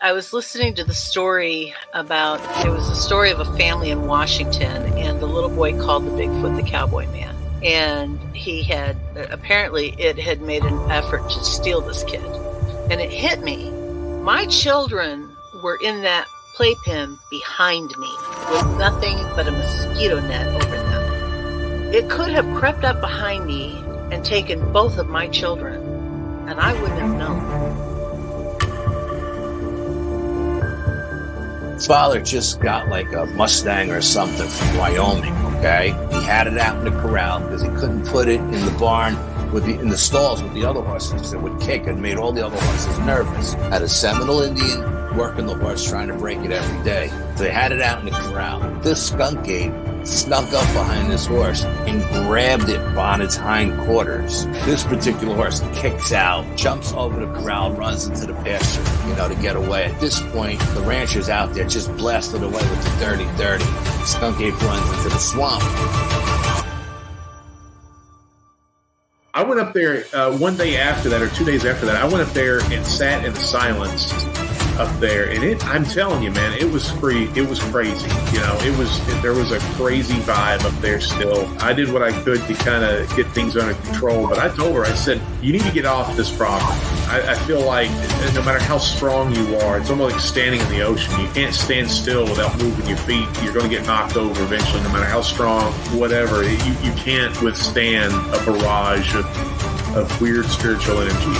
I was listening to the story about, it was a story of a family in Washington, and the little boy called the Bigfoot the Cowboy Man. And he had, apparently, it had made an effort to steal this kid. And it hit me. My children were in that playpen behind me with nothing but a mosquito net over them. It could have crept up behind me and taken both of my children, and I wouldn't have known. Father just got like a Mustang or something from Wyoming, okay? He had it out in the corral because he couldn't put it in the barn in the stalls with the other horses. It would kick and made all the other horses nervous. Had a Seminole Indian working the horse trying to break it every day. So they had it out in the corral. This skunk ape snuck up behind this horse and grabbed it on its hind quarters. This particular horse kicks out, jumps over the corral, runs into the pasture, to get away. At this point, the rancher's out there just blasted away with the dirty. Skunk ape runs into the swamp. I went up there one day after that, or 2 days after that. I went up there and sat in the silence up there, and I'm telling you, man, it was free. It was crazy. There was a crazy vibe up there still. I did what I could to kind of get things under control, but I told her, I said, you need to get off this property. I feel like no matter how strong you are, it's almost like standing in the ocean. You can't stand still without moving your feet. You're going to get knocked over eventually, no matter how strong, whatever. You can't withstand a barrage of weird spiritual energy.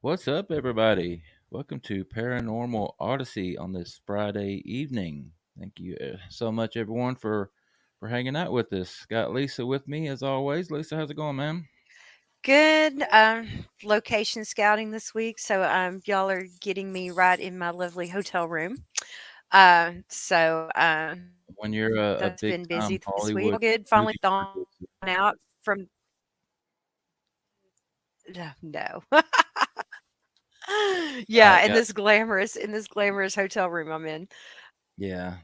What's up, everybody? Welcome to Paranormal Odyssey on this Friday evening. Thank you so much, everyone, for hanging out with us. Got Lisa with me, as always. Lisa, how's it going, ma'am? Good. Location scouting this week, so y'all are getting me right in my lovely hotel room. So When you're a that's been busy big-time this week. Hollywood Good. Finally movie thawing producer. out from. No. Yeah, in Yeah, this glamorous hotel room I'm in. yeah.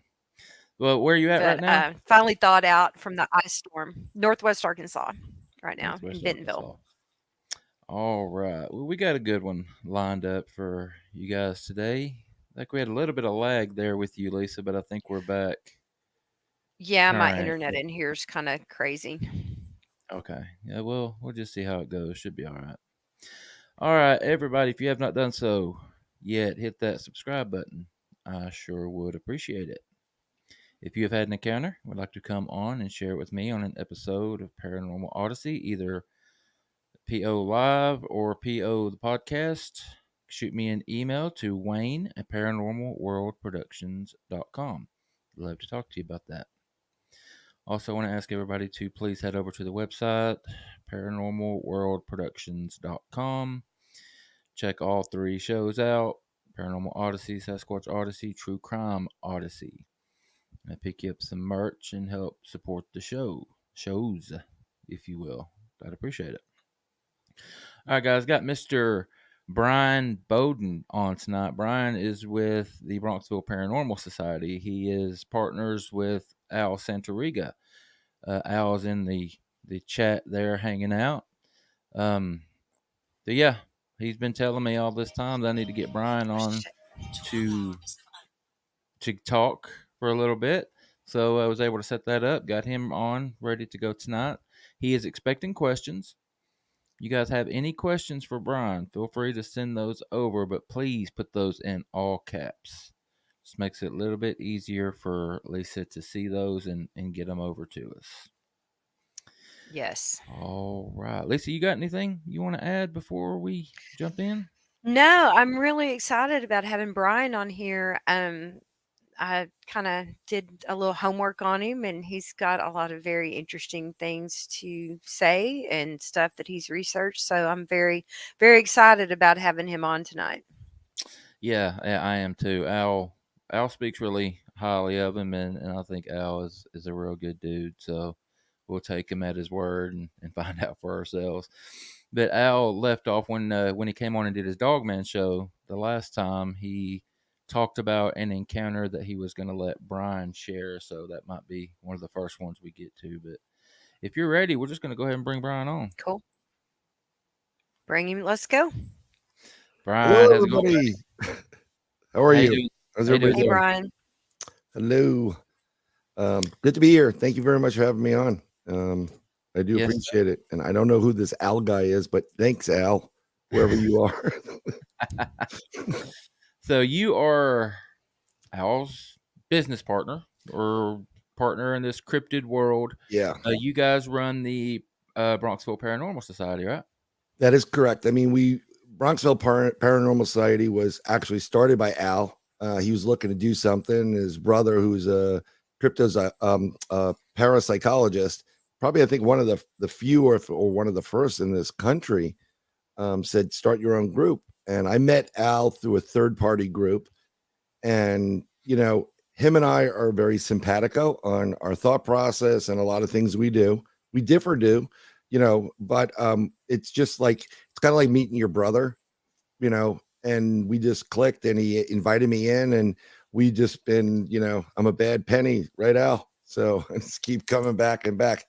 Well, where are you at right But now? finally thawed out from the ice storm. Northwest Arkansas right now in Northwest Bentonville. Arkansas. All right. Well, we got a good one lined up for you guys today. Like we had a little bit of lag there with you, Lisa, but I think we're back Yeah, my current. internet in here is kind of crazy. Okay. Yeah, we'll just see how it goes. Should be all right. All right, everybody, if you have not done so yet, hit that subscribe button. I sure would appreciate it. If you have had an encounter, would like to come on and share it with me on an episode of Paranormal Odyssey, either PO Live or PO the podcast, shoot me an email to Wayne at paranormalworldproductions.com. Love to talk to you about that. Also, I want to ask everybody to please head over to the website, paranormalworldproductions.com. Check all three shows out: Paranormal Odyssey, Sasquatch Odyssey, True Crime Odyssey. And pick you up some merch and help support the shows, if you will. I'd appreciate it. All right, guys, got Mr. Bryan Bowden on tonight. Bryan is with the Bronxville Paranormal Society. He is partners with Al Santoriga. Al's in the chat there hanging out. So yeah, he's been telling me all this time that I need to get Bryan on to talk for a little bit. So I was able to set that up, got him on, ready to go tonight. He is expecting questions. You guys have any questions for Bryan, feel free to send those over, but please put those in all caps. This makes it a little bit easier for Lisa to see those and get them over to us. Yes. All right. Lisa, you got anything you want to add before we jump in? No, I'm really excited about having Bryan on here. I kind of did a little homework on him, and he's got a lot of very interesting things to say and stuff that he's researched. So I'm very, very excited about having him on tonight. Yeah, I am too. Al speaks really highly of him, and I think Al is a real good dude. So we'll take him at his word and find out for ourselves. But Al left off when he came on and did his Dogman show the last time. He talked about an encounter that he was going to let Bryan share. So that might be one of the first ones we get to. But if you're ready, we're just going to go ahead and bring Bryan on. Cool. Bring him. Let's go. Bryan, Hello, how's it going, everybody. How are How you you? doing? How's How you everybody doing? Hey, doing? Bryan. Hello. Good to be here. Thank you very much for having me on. I do Yes, appreciate it. And I don't know who this Al guy is, but thanks, Al, wherever you are. So you are Al's business partner or partner in this cryptid world. Yeah, You guys run the Bronxville Paranormal Society, right? that is correct. I mean, Bronxville Paranormal Society was actually started by Al. He was looking to do something. His brother, who's a parapsychologist, probably I think one of the few or one of the first in this country, said start your own group. And I met Al through a third party group, and him and I are very simpatico on our thought process and a lot of things we do. We do, but it's just like it's kind of like meeting your brother, and we just clicked, and he invited me in, and we just been, I'm a bad penny, right, Al? So I just keep coming back and back.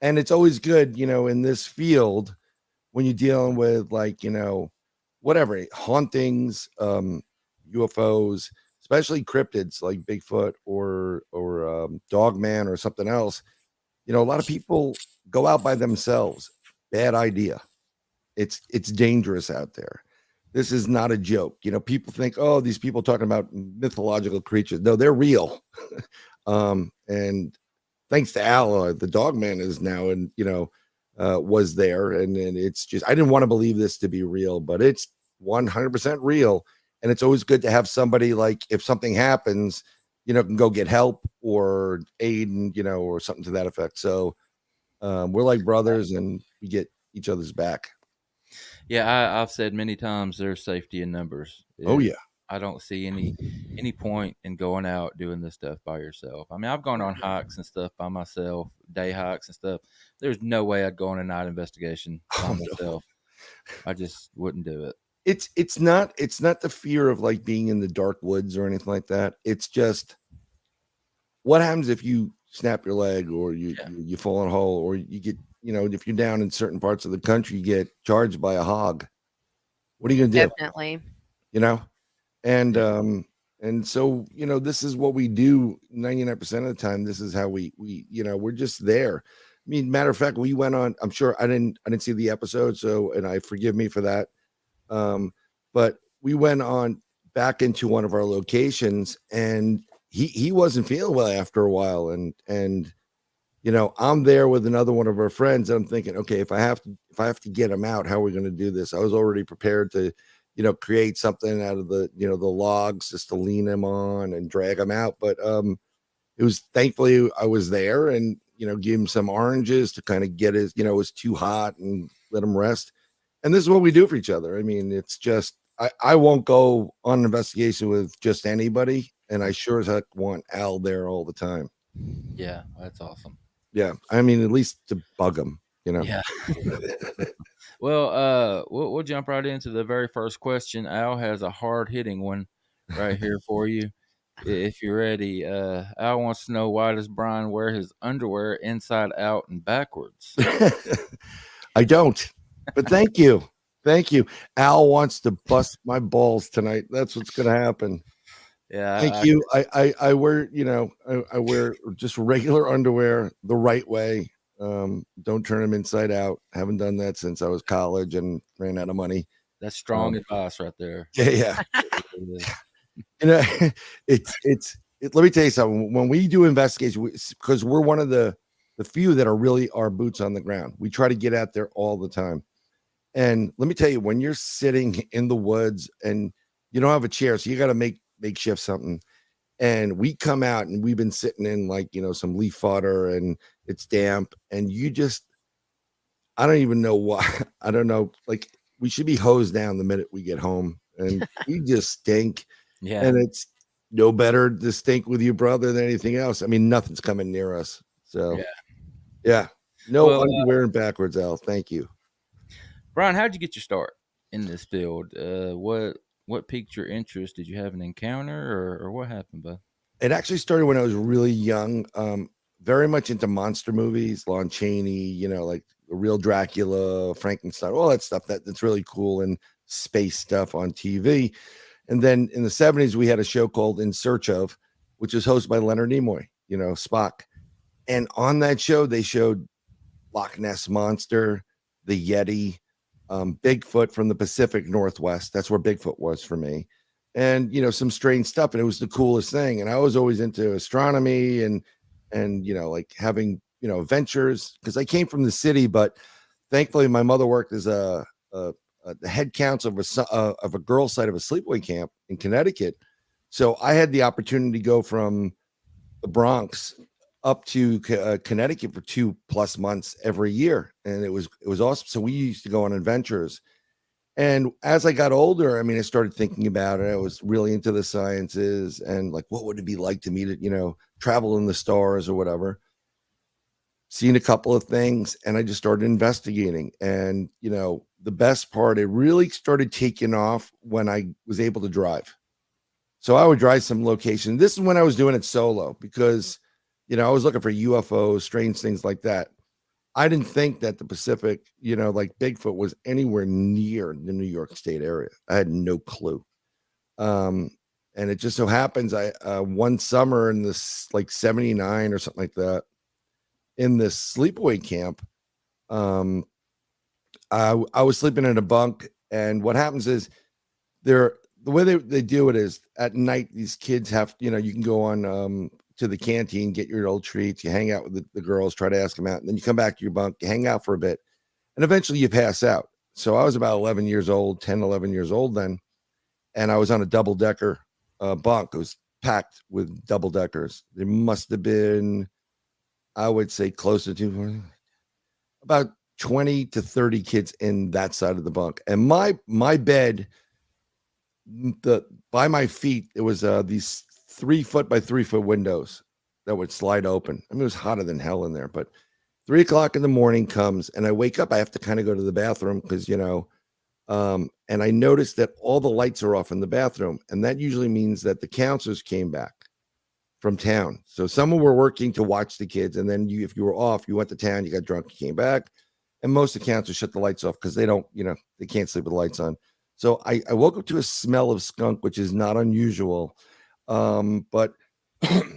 And it's always good, in this field when you're dealing with like, whatever, hauntings, UFOs, especially cryptids like Bigfoot or Dogman or something else. A lot of people go out by themselves. Bad idea. It's dangerous out there. This is not a joke. People think, oh, these people talking about mythological creatures. No, they're real. And thanks to Al, the Dogman is now, and was there, and it's just, I didn't want to believe this to be real, but it's 100% real. And it's always good to have somebody, like, if something happens, can go get help or aid, and or something to that effect. So we're like brothers, and we get each other's back. Yeah, I've said many times there's safety in numbers. Oh yeah. I don't see any point in going out doing this stuff by yourself. I mean, I've gone on hikes and stuff by myself, day hikes and stuff. There's no way I'd go on a night investigation by myself. I just wouldn't do it. It's not the fear of like being in the dark woods or anything like that. It's just, what happens if you snap your leg, or you fall in a hole, or you get, if you're down in certain parts of the country, you get charged by a hog. What are you gonna do? Definitely. And so, this is what we do 99% of the time. This is how we we're just there. I mean, matter of fact, we went on, I'm sure I didn't see the episode, so, and I forgive me for that. But we went on back into one of our locations, and he wasn't feeling well after a while. And I'm there with another one of our friends, and I'm thinking, okay, if I have to get him out, how are we going to do this? I was already prepared to, create something out of the, the logs just to lean him on and drag him out. But it was, thankfully I was there, and, give him some oranges to kind of get his, it was too hot, and let him rest. And this is what we do for each other. I mean, it's just, I won't go on an investigation with just anybody. And I sure as heck want Al there all the time. Yeah, that's awesome. Yeah. I mean, at least to bug him, Yeah. Well, we'll jump right into the very first question. Al has a hard hitting one right here for you. If you're ready, Al wants to know, why does Bryan wear his underwear inside out and backwards? I don't, but thank you. Thank you. Al wants to bust my balls tonight. That's what's going to happen. Yeah. Thank you. I wear, I wear just regular underwear the right way. Don't turn them inside out. Haven't done that since I was college and ran out of money. That's strong advice right there. Yeah. Let me tell you something. When we do investigations, because we're one of the few that are really our boots on the ground, we try to get out there all the time. And let me tell you, when you're sitting in the woods and you don't have a chair, so you got to makeshift something. And we come out, and we've been sitting in, like, some leaf fodder, and it's damp, and I don't even know why. I don't know. Like, we should be hosed down the minute we get home, and we just stink. Yeah. And it's no better to stink with your brother than anything else. I mean, nothing's coming near us. So yeah. No underwear and backwards, Al. Thank you. Bryan, how'd you get your start in this field? What piqued your interest? Did you have an encounter, or what happened, bud? It actually started when I was really young. very much into monster movies, Lon Chaney, like the real Dracula, Frankenstein, all that stuff that's really cool, and space stuff on TV. And then in the 70s, we had a show called In Search Of, which was hosted by Leonard Nimoy, Spock. And on that show, they showed Loch Ness Monster, the Yeti, Bigfoot from the Pacific Northwest. That's where Bigfoot was for me. And, some strange stuff. And it was the coolest thing. And I was always into astronomy and like having, adventures, because I came from the city, but thankfully my mother worked as the head counsel of a girls' side of a sleepaway camp in Connecticut. So I had the opportunity to go from the Bronx up to Connecticut for 2+ months every year. And it was awesome. So we used to go on adventures. And as I got older, I started thinking about it. I was really into the sciences and like, what would it be like to meet it, travel in the stars or whatever. Seen a couple of things, and I just started investigating. And, the best part, it really started taking off when I was able to drive. So I would drive some location. This is when I was doing it solo because, I was looking for UFOs, strange things like that. I didn't think that the Pacific, like Bigfoot was anywhere near the New York State area. I had no clue. And it just so happens one summer in this like 79 or something like that, in this sleepaway camp, I was sleeping in a bunk. And what happens is the way they do it is at night, these kids have, you can go on to the canteen, get your old treats, you hang out with the girls, try to ask them out, and then you come back to your bunk, you hang out for a bit, and eventually you pass out. So I was about 11 years old then, and I was on a double-decker bunk. It was packed with double-deckers. There must have been, I would say, closer to about 20 to 30 kids in that side of the bunk. And my bed, by my feet, it was these 3-foot by 3-foot windows that would slide open. It was hotter than hell in there, but 3 o'clock in the morning comes and I wake up. I have to kind of go to the bathroom because, and I noticed that all the lights are off in the bathroom. And that usually means that the counselors came back from town. So some were working to watch the kids. And then if you were off, you went to town, you got drunk, you came back. And most of the counselors shut the lights off because they don't, they can't sleep with the lights on. So I woke up to a smell of skunk, which is not unusual. But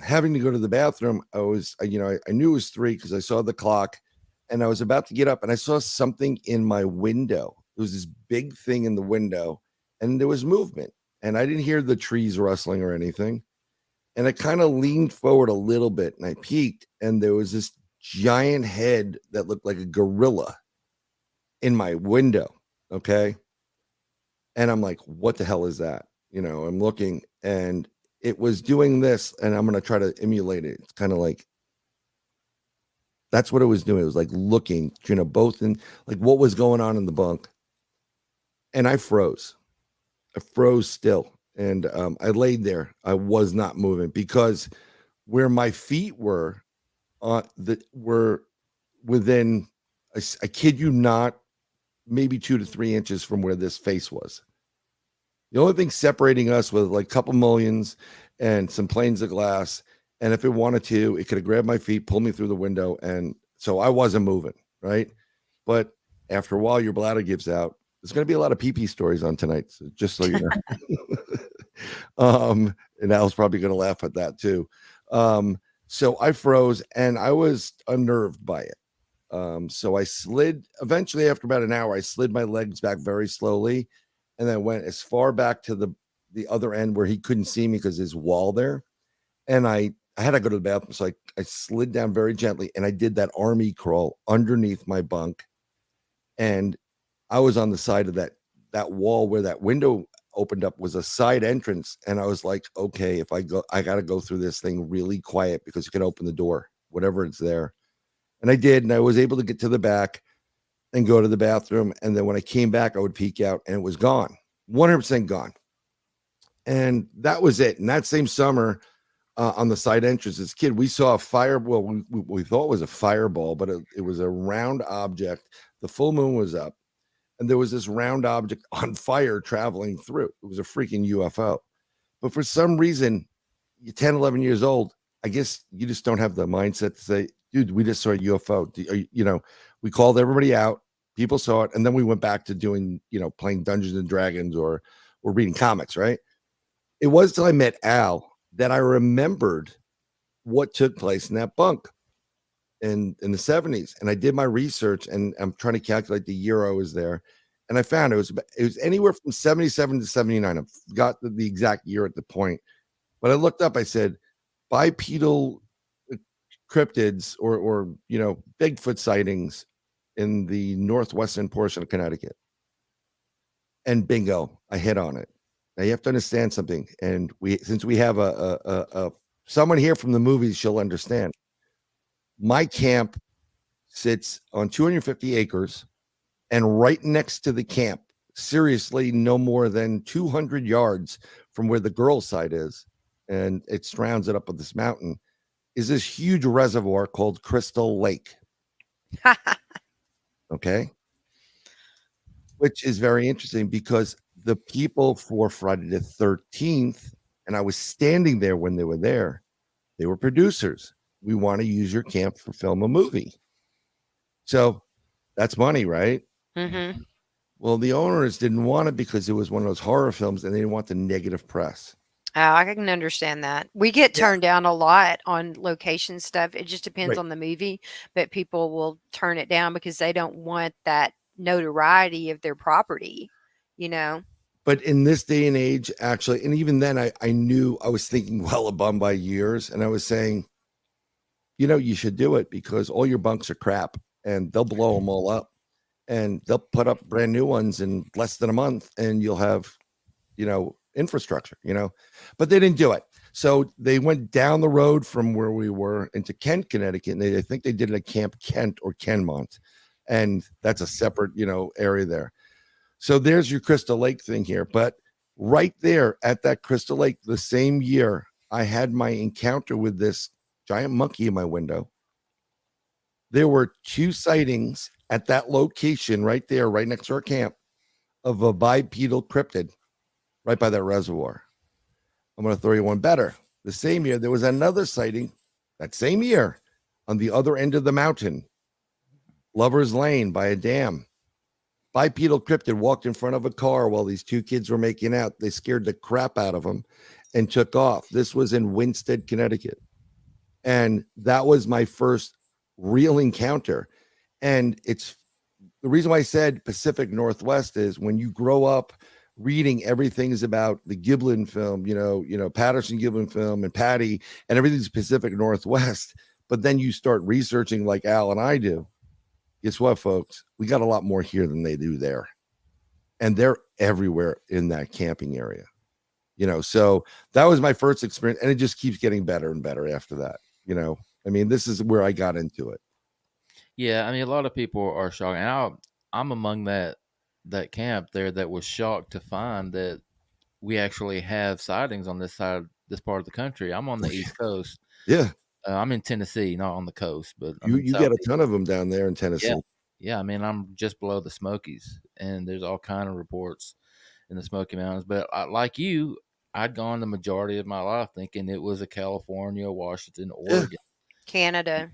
having to go to the bathroom, I knew it was 3 because I saw the clock and I was about to get up and I saw something in my window. There was this big thing in the window and there was movement and I didn't hear the trees rustling or anything. And I kind of leaned forward a little bit and I peeked and there was this giant head that looked like a gorilla in my window. Okay. And I'm like, what the hell is that? I'm looking and it was doing this and I'm going to try to emulate it. It's kind of like, that's what it was doing. It was like looking, both in like what was going on in the bunk. And I froze still. And I laid there. I was not moving because where my feet were were within, I kid you not, maybe 2 to 3 inches from where this face was. The only thing separating us was like a couple mullions and some planes of glass. And if it wanted to, it could have grabbed my feet, pulled me through the window. And so I wasn't moving, right? But after a while, your bladder gives out. There's going to be a lot of pee-pee stories on tonight, so just so you know. And Al's probably going to laugh at that too. So I froze and I was unnerved by it. So I slid, eventually after about an hour, I slid my legs back very slowly and then went as far back to the other end where he couldn't see me because there's a wall there. And I had to go to the bathroom. So I slid down very gently and I did that army crawl underneath my bunk. And I was on the side of that wall where that window opened up was a side entrance. And I was like, okay, if I go, I got to go through this thing really quiet because you can open the door, whatever it's there. And I did. And I was able to get to the back and go to the bathroom. And then when I came back, I would peek out and it was gone, 100% gone. And that was it. And that same summer on the side entrance, as a kid, we saw a fireball. We thought it was a fireball, but it was a round object. The full moon was up. And there was this round object on fire traveling through. It was a freaking UFO. But for some reason, 10, 11 years old, I guess you just don't have the mindset to say, dude, we just saw a UFO. We called everybody out. People saw it. And then we went back to doing, playing Dungeons and Dragons or reading comics, right? It was till I met Al that I remembered what took place in that bunk in the 70s. And I did my research, and I'm trying to calculate the year I was there. And I found it was anywhere from 77 to 79. I forgot the exact year at the point. But I looked up, I said, bipedal cryptids or Bigfoot sightings in the northwestern portion of Connecticut. And bingo, I hit on it. Now you have to understand something. And since we have a someone here from the movies, she'll understand. My camp sits on 250 acres, and right next to the camp, seriously, no more than 200 yards from where the girls' side is, and it surrounds it up with this mountain, is this huge reservoir called Crystal Lake. Okay. Which is very interesting because the people for Friday the 13th, and I was standing there when they were there, they were producers. We want to use your camp for film a movie. So that's money, right? Mm-hmm. Well, the owners didn't want it because it was one of those horror films and they didn't want the negative press. Oh, I can understand that. We get turned down a lot on location stuff. It just depends on the movie, but people will turn it down because they don't want that notoriety of their property, But in this day and age, actually, and even then I knew I was thinking well above my years, and I was saying, you should do it because all your bunks are crap and they'll blow them all up and they'll put up brand new ones in less than a month and you'll have, infrastructure, but they didn't do it. So they went down the road from where we were into Kent, Connecticut. And I think they did it at Camp Kent or Kenmont. And that's a separate, area there. So there's your Crystal Lake thing here. But right there at that Crystal Lake, the same year I had my encounter with this giant monkey in my window. There were 2 sightings at that location right there, right next to our camp, of a bipedal cryptid right by that reservoir. I'm going to throw you one better. The same year, there was another sighting that same year on the other end of the mountain, Lover's Lane by a dam. Bipedal cryptid walked in front of a car while these 2 kids were making out. They scared the crap out of them and took off. This was in Winsted, Connecticut. And that was my first real encounter. And it's the reason why I said Pacific Northwest is when you grow up reading everything is about the Giblin film, Patterson Giblin film and Patty, and everything's Pacific Northwest. But then you start researching like Al and I do. Guess what, folks? We got a lot more here than they do there. And they're everywhere in that camping area. So that was my first experience. And it just keeps getting better and better after that. This is where I got into it. Yeah, a lot of people are shocked. And I'm among that camp there that was shocked to find that we actually have sightings on this part of the country. I'm on the East Coast. Yeah. I'm in Tennessee, not on the coast, but you get a ton of them down there in Tennessee. Yeah. I'm just below the Smokies, and there's all kind of reports in the Smoky Mountains. But like you, I'd gone the majority of my life thinking it was a California, Washington, Oregon, Canada.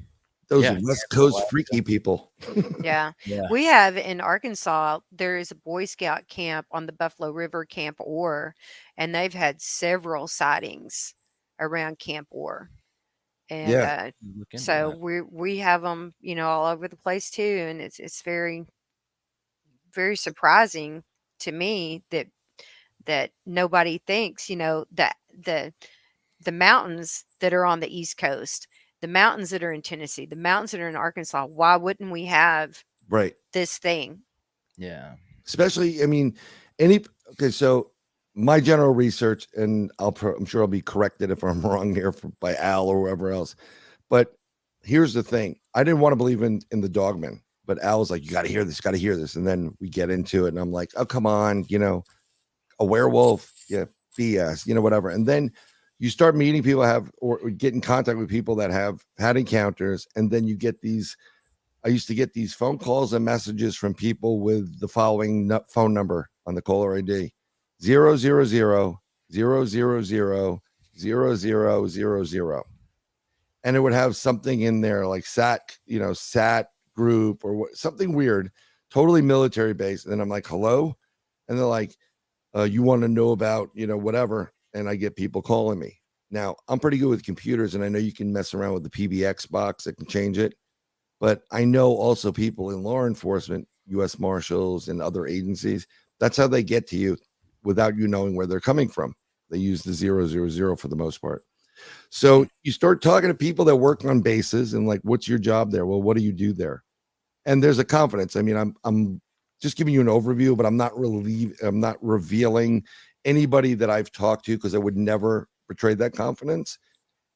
Those West Coast freaky people. Yeah. We have in Arkansas, there is a Boy Scout camp on the Buffalo River, Camp Orr, and they've had several sightings around Camp Orr. And so we have them, all over the place too. And it's very, very surprising to me that nobody thinks, that the mountains that are on the East Coast, the mountains that are in Tennessee, the mountains that are in Arkansas, why wouldn't we have this thing? Yeah. Especially, so my general research, and I'm sure I'll be corrected if I'm wrong here by Al or whoever else. But here's the thing. I didn't want to believe in the dogman, but Al was like, you got to hear this. And then we get into it and I'm like, oh, come on, a werewolf, BS, whatever. And then you start meeting people or get in contact with people that have had encounters. And then you get I used to get these phone calls and messages from people with the following phone number on the caller ID: 000 000 0000. and it would have something in there like sat group or something weird, totally military based. And then I'm like, hello. And they're like, you want to know about, whatever. And I get people calling me. Now I'm pretty good with computers, and I know you can mess around with the PBX box that can change it. But I know also people in law enforcement, U.S. Marshals and other agencies, that's how they get to you without you knowing where they're coming from. They use the 000 for the most part. So you start talking to people that work on bases and like, what's your job there? Well, what do you do there? And there's a confidence. I mean, I'm just giving you an overview, but I'm not revealing anybody that I've talked to, because I would never betray that confidence.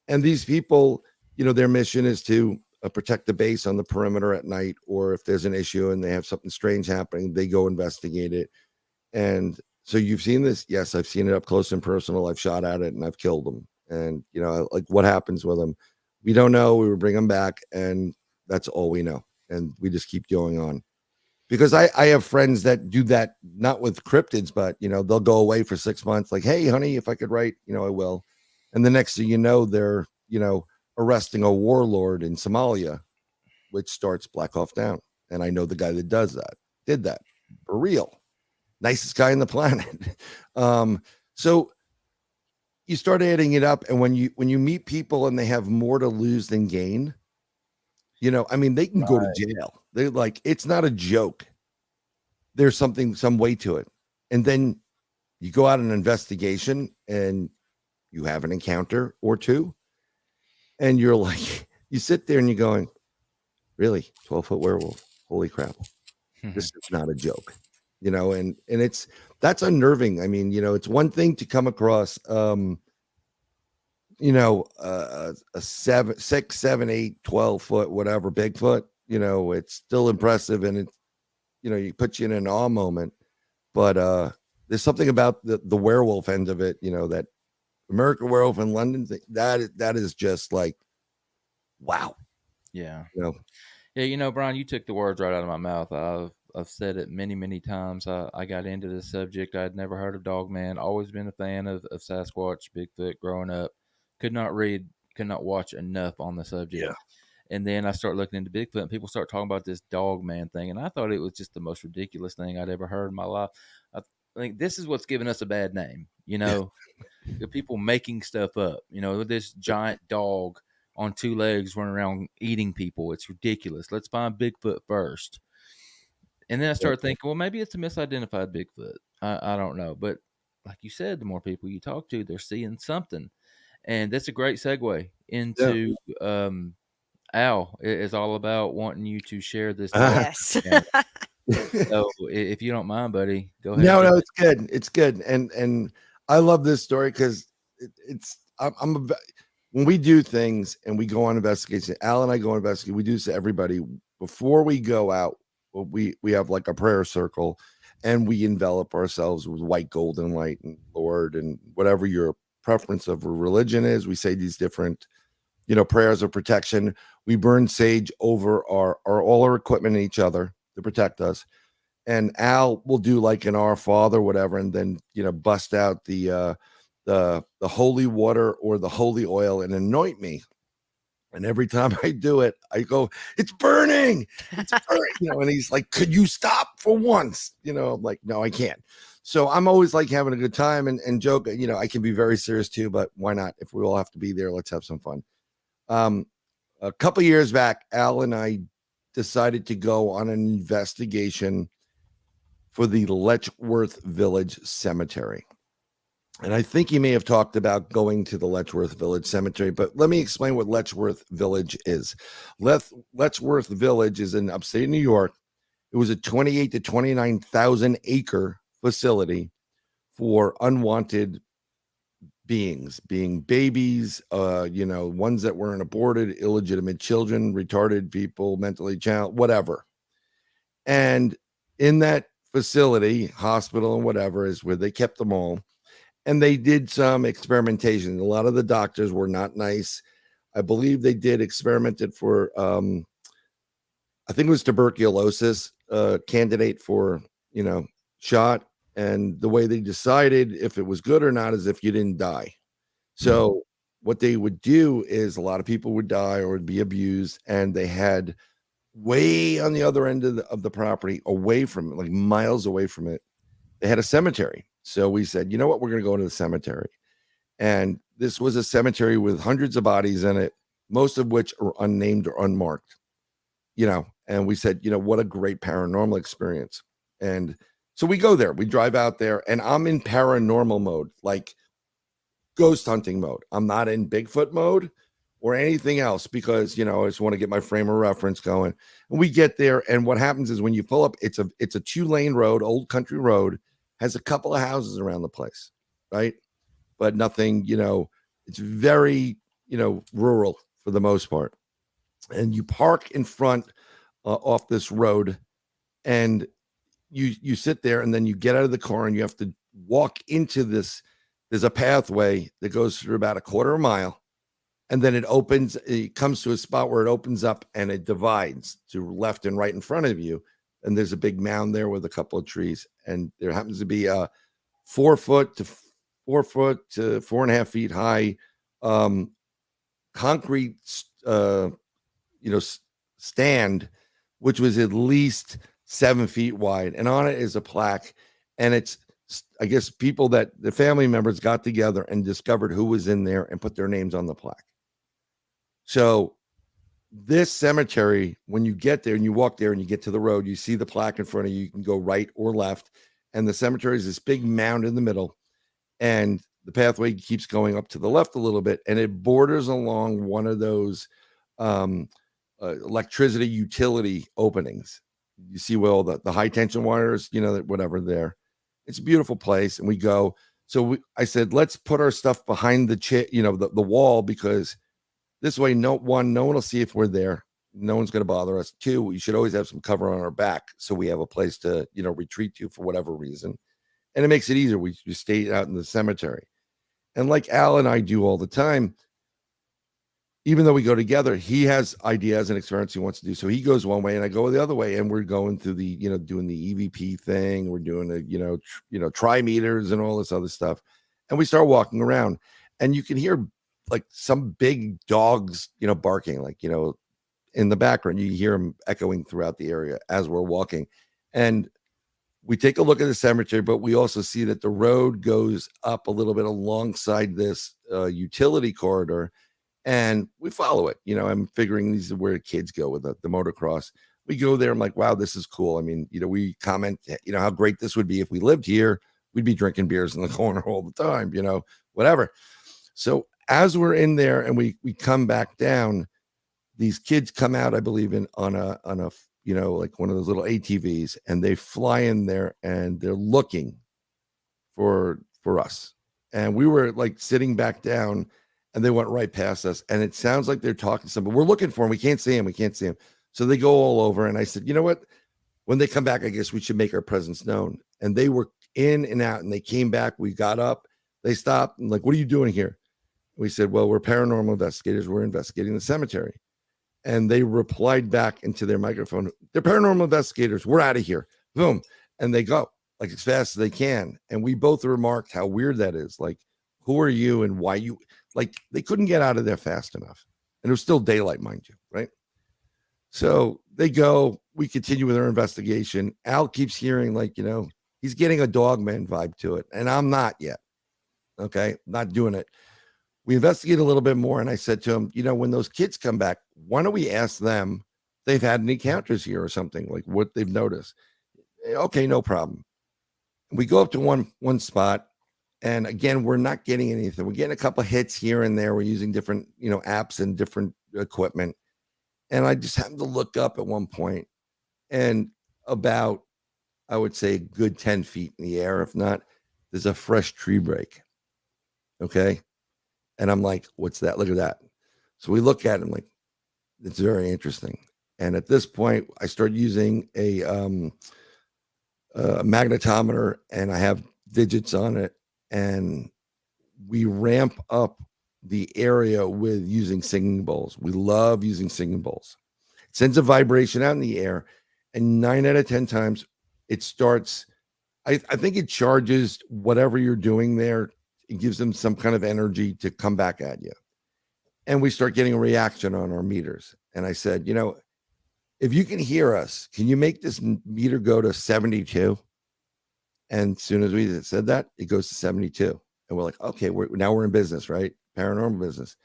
And these people, their mission is to protect the base on the perimeter at night, or if there's an issue and they have something strange happening, they go investigate it. And so you've seen this. Yes, I've seen it up close and personal. I've shot at it and I've killed them. And, like what happens with them, we don't know. We would bring them back, and that's all we know. And we just keep going on. Because I have friends that do that, not with cryptids, but, they'll go away for 6 months. Like, hey, honey, if I could write, I will. And the next thing you know, they're, arresting a warlord in Somalia, which starts Black Hawk Down. And I know the guy that did that for real. Nicest guy on the planet. So you start adding it up. And when you meet people and they have more to lose than gain, they can go to jail. They're like, it's not a joke. There's some way to it. And then you go out on an investigation and you have an encounter or two. And you're like, you sit there and you're going, really? 12-foot werewolf? Holy crap. This is not a joke, and that's unnerving. I mean, it's one thing to come across, a 7, 6, 7, 8, 12-foot, whatever, Bigfoot, it's still impressive. And it, you put you in an awe moment, but, there's something about the werewolf end of it, that American Werewolf in London thing, that is just like, wow. Yeah. Yeah. Bryan, you took the words right out of my mouth. I've said it many, many times. I got into this subject. I'd never heard of Dogman. Always been a fan of Sasquatch, Bigfoot growing up. Could not watch enough on the subject. Yeah. And then I start looking into Bigfoot, and people start talking about this Dogman thing. And I thought it was just the most ridiculous thing I'd ever heard in my life. I think this is what's given us a bad name, the people making stuff up, this giant dog on 2 legs running around eating people. It's ridiculous. Let's find Bigfoot first. And then I started thinking, well, maybe it's a misidentified Bigfoot. I don't know. But like you said, the more people you talk to, they're seeing something. And that's a great segue into Al is all about wanting you to share this. Yes. So if you don't mind, buddy, go ahead. No, it's good. It's good. And I love this story because when we do things and we go on investigation, Al and I go on investigation, we do this to everybody. Before we go out, we have like a prayer circle, and we envelop ourselves with white golden light and Lord and whatever your preference of religion is. We say these different, prayers of protection. We burn sage over all our equipment and each other to protect us. And Al will do like an Our Father, whatever, and then bust out the holy water or the holy oil and anoint me. And every time I do it, I go, it's burning. It's burning. And he's like, could you stop for once? I'm like, no, I can't. So I'm always like having a good time and joke. I can be very serious too, but why not? If we all have to be there, let's have some fun. A couple years back, Al and I decided to go on an investigation for the Letchworth Village Cemetery. And I think he may have talked about going to the Letchworth Village Cemetery, but let me explain what Letchworth Village is. Letchworth Village is in upstate New York. It was a 28 to 29,000 acre facility for unwanted beings, being babies, ones that weren't aborted, illegitimate children, retarded people, mentally challenged, whatever. And in that facility, hospital and whatever, is where they kept them all. And they did some experimentation. A lot of the doctors were not nice. I believe they experimented for, I think it was tuberculosis, candidate for, shot. And the way they decided if it was good or not is if you didn't die. So what they would do is a lot of people would die or would be abused, and they had way on the other end of the property, away from it, like miles away from it, they had a cemetery. So we said, you know what, we're going to go to the cemetery. And this was a cemetery with hundreds of bodies in it, most of which are unnamed or unmarked, and we said, what a great paranormal experience. And so we go there, we drive out there, and I'm in paranormal mode, like ghost hunting mode. I'm not in Bigfoot mode or anything else, because, I just want to get my frame of reference going. And we get there, and what happens is when you pull up, it's a 2-lane road, old country road, has a couple of houses around the place, right? But nothing, it's very, rural for the most part. And you park in front off this road, and you sit there, and then you get out of the car, and you have to walk into this. There's a pathway that goes through about a quarter of a mile, and then it comes to a spot where it opens up and it divides to left and right in front of you. And there's a big mound there with a couple of trees, and there happens to be a 4 foot to 4.5 feet high concrete stand, which was at least 7 feet wide, and on it is a plaque. And it's, I guess, people that the family members got together and discovered who was in there and put their names on the plaque. So this cemetery, when you get there and you walk there and you get to the road, you see the plaque in front of you. You can go right or left, and the cemetery is this big mound in the middle, and the pathway keeps going up to the left a little bit, and it borders along one of those electricity utility openings. You see where all the high tension wires, whatever there. It's a beautiful place, and we go. So I said, let's put our stuff behind the wall, because this way, no one will see if we're there. No one's going to bother us. 2, we should always have some cover on our back, so we have a place to, retreat to for whatever reason. And it makes it easier. We stay out in the cemetery. And like Al and I do all the time, even though we go together, he has ideas and experiments he wants to do. So he goes one way and I go the other way, and we're going through the, doing the EVP thing. We're doing the, tri-meters and all this other stuff. And we start walking around, and you can hear like some big dogs, barking, like, in the background. You hear them echoing throughout the area as we're walking. And we take a look at the cemetery, but we also see that the road goes up a little bit alongside this utility corridor, and we follow it. I'm figuring these are where the kids go with the motocross. We go there. I'm like, wow, this is cool. I mean, we comment, how great this would be if we lived here. We'd be drinking beers in the corner all the time, whatever. So as we're in there and we come back down, these kids come out, I believe, on a like one of those little ATVs, and they fly in there and they're looking for us. And we were like sitting back down, and they went right past us. And it sounds like they're talking to somebody. We're looking for them. We can't see them. So they go all over. And I said, you know what? When they come back, I guess we should make our presence known. And they were in and out, and they came back. We got up. They stopped and like, what are you doing here? We said, well, we're paranormal investigators. We're investigating the cemetery. And they replied back into their microphone, they're paranormal investigators. We're out of here. Boom. And they go like as fast as they can. And we both remarked how weird that is. Like, who are you and why you, like, they couldn't get out of there fast enough. And it was still daylight, mind you, right? So they go, we continue with our investigation. Al keeps hearing, like, he's getting a Dogman vibe to it. And I'm not yet. Okay. Not doing it. We investigate a little bit more. And I said to him, when those kids come back, why don't we ask them if they've had any encounters here or something, like what they've noticed? Okay, no problem. We go up to one spot. And again, we're not getting anything. We're getting a couple of hits here and there. We're using different, apps and different equipment. And I just happened to look up at one point, and about, I would say, a good 10 feet in the air, if not, there's a fresh tree break. Okay. And I'm like, what's that? Look at that. So we look at it, and like, it's very interesting. And at this point, I start using a magnetometer, and I have digits on it. And we ramp up the area with using singing bowls. We love using singing bowls. It sends a vibration out in the air, and 9 out of 10 times it starts. I think it charges whatever you're doing there. It gives them some kind of energy to come back at you. And we start getting a reaction on our meters. And I said, if you can hear us, can you make this meter go to 72? And as soon as we said that, it goes to 72. And we're like, okay, now we're in business, right? Paranormal business.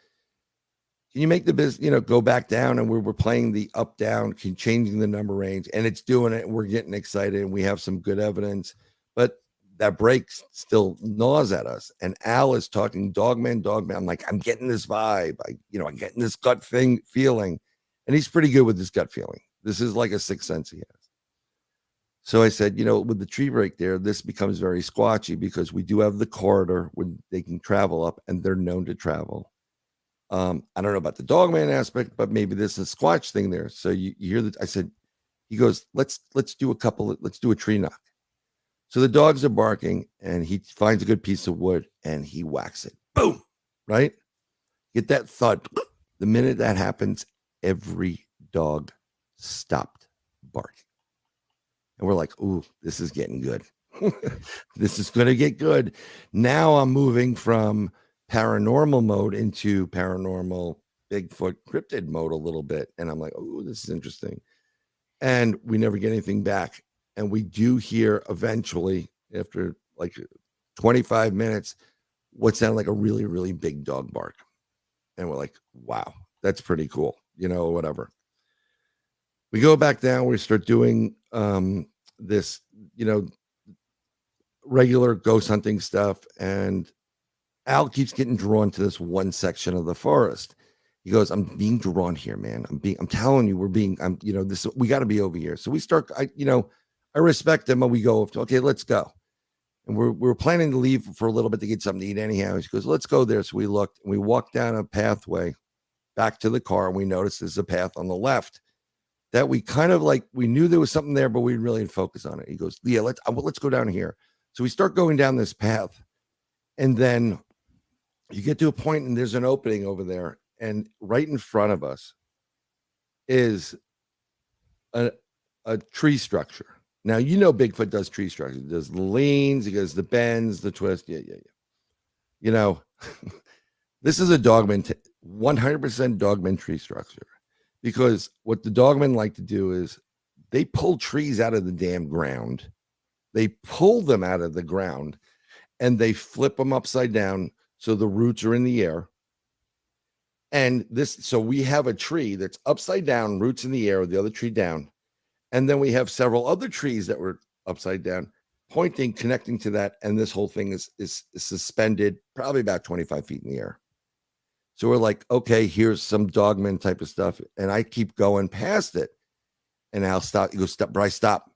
Can you make the business, go back down? And we're playing the up, down, changing the number range, and it's doing it. And we're getting excited, and we have some good evidence, but that break still gnaws at us. And Al is talking dogman. I'm like, I'm getting this vibe. I'm getting this gut feeling. And he's pretty good with this gut feeling. This is like a sixth sense he has. So I said, with the tree break there, this becomes very squatchy because we do have the corridor when they can travel up, and they're known to travel. I don't know about the dogman aspect, but maybe there's a squatch thing there. So you hear that? I said, he goes, let's do a tree knock. So the dogs are barking, and he finds a good piece of wood, and he whacks it. Boom! Right? Get that thud. The minute that happens, every dog stopped barking. And we're like, ooh, this is getting good. This is going to get good. Now I'm moving from paranormal mode into paranormal Bigfoot cryptid mode a little bit. And I'm like, oh, this is interesting. And we never get anything back. And we do hear eventually, after like 25 minutes, what sounded like a really, really big dog bark. And we're like, wow, that's pretty cool, whatever. We go back down, we start doing this, regular ghost hunting stuff. And Al keeps getting drawn to this one section of the forest. He goes, I'm being drawn here, man. I'm telling you, we got to be over here. So we start, I respect him, and we go, okay, let's go. And we're planning to leave for a little bit to get something to eat anyhow. He goes, let's go there. So we looked, and we walked down a pathway back to the car, and we noticed there's a path on the left that we kind of we knew there was something there, but we really didn't focus on it. He goes, yeah, let's go down here. So we start going down this path, and then you get to a point, and there's an opening over there, and right in front of us is a tree structure. Now, Bigfoot does tree structure. He does the leans, he does the bends, the twist. Yeah. This is a dogman, 100% dogman tree structure. Because what the dogmen like to do is they pull trees out of the damn ground. They pull them out of the ground, and they flip them upside down so the roots are in the air. And so we have a tree that's upside down, roots in the air, with the other tree down. And then we have several other trees that were upside down, connecting to that. And this whole thing is suspended probably about 25 feet in the air. So we're like, okay, here's some dogman type of stuff. And I keep going past it. And I'll stop. He goes, stop, Bryce, stop.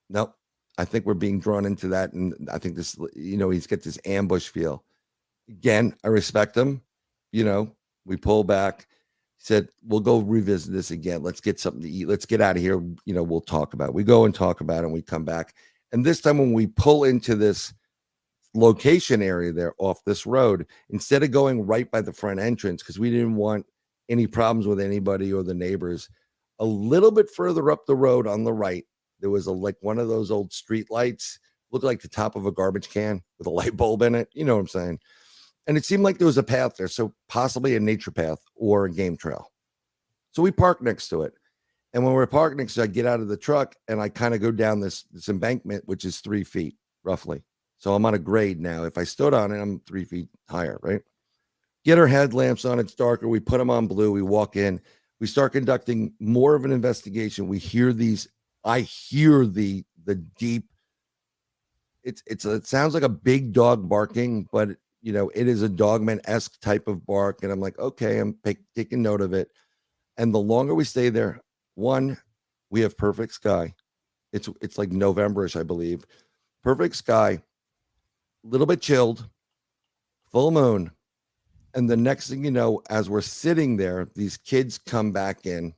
Nope. I think we're being drawn into that. And I think this, he's got this ambush feel. Again, I respect him. We pull back. He said, we'll go revisit this again. Let's get something to eat. Let's get out of here. We'll talk about it. We go and talk about it, and we come back. And this time when we pull into this location area there off this road, instead of going right by the front entrance, because we didn't want any problems with anybody or the neighbors, a little bit further up the road on the right, there was one of those old street lights, looked like the top of a garbage can with a light bulb in it. You know what I'm saying? And it seemed like there was a path there, so possibly a nature path or a game trail. So we parked next to it. And when we're parked next to it, I get out of the truck, and I kind of go down this embankment, which is 3 feet roughly. So I'm on a grade now. If I stood on it, I'm 3 feet higher, right? Get our headlamps on. It's darker. We put them on blue. We walk in. We start conducting more of an investigation. We hear these. I hear the deep. It sounds like a big dog barking, but it is a dogman-esque type of bark. And I'm like, okay, I'm taking note of it. And the longer we stay there, one, we have perfect sky. It's like November-ish, I believe. Perfect sky, a little bit chilled, full moon. And the next thing you know, as we're sitting there, these kids come back in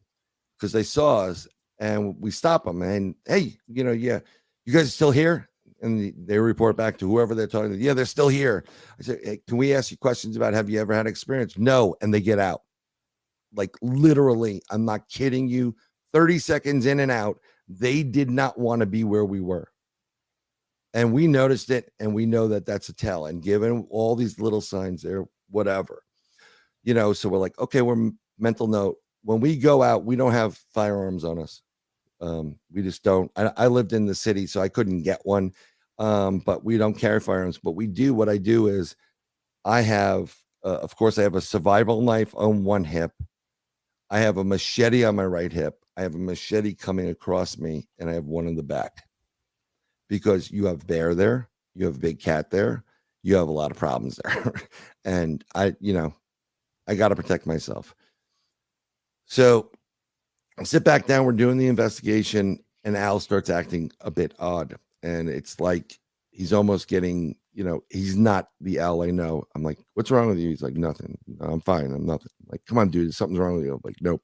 because they saw us, and we stop them. And hey, yeah, you guys are still here? And they report back to whoever they're talking to. Yeah, they're still here. I said, hey, can we ask you questions about, have you ever had experience? No. And they get out. Like literally, I'm not kidding you. 30 seconds in and out. They did not want to be where we were. And we noticed it, and we know that that's a tell. And given all these little signs there, whatever, So we're like, okay, we're mental note. When we go out, we don't have firearms on us. We just don't. I lived in the city, so I couldn't get one. But we don't carry firearms. But we do. What I do is I have, of course, I have a survival knife on one hip. I have a machete on my right hip. I have a machete coming across me, and I have one in the back. Because you have bear there, you have big cat there, you have a lot of problems there. And I got to protect myself. So I sit back down, we're doing the investigation, and Al starts acting a bit odd. And it's like he's almost getting, he's not the Al I know. I'm like, what's wrong with you? He's like, nothing. No, I'm fine. I'm nothing. I'm like, come on, dude, something's wrong with you. I'm like, nope.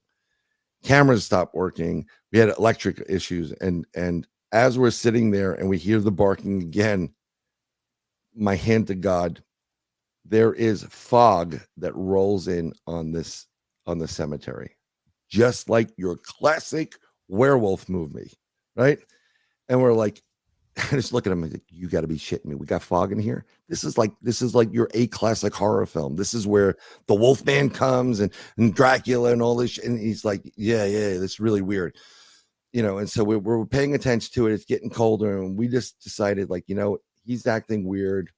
Cameras stopped working. We had electric issues. And as we're sitting there and we hear the barking again, my hand to God, there is fog that rolls in on the cemetery, just like your classic werewolf movie, right? And we're like, I just look at him like, you got to be shitting me. We got fog in here. This is like your A classic horror film. This is where the Wolfman comes and Dracula and all this. And he's like, yeah, this is really weird. And so we're paying attention to it. It's getting colder. And we just decided, like, he's acting weird.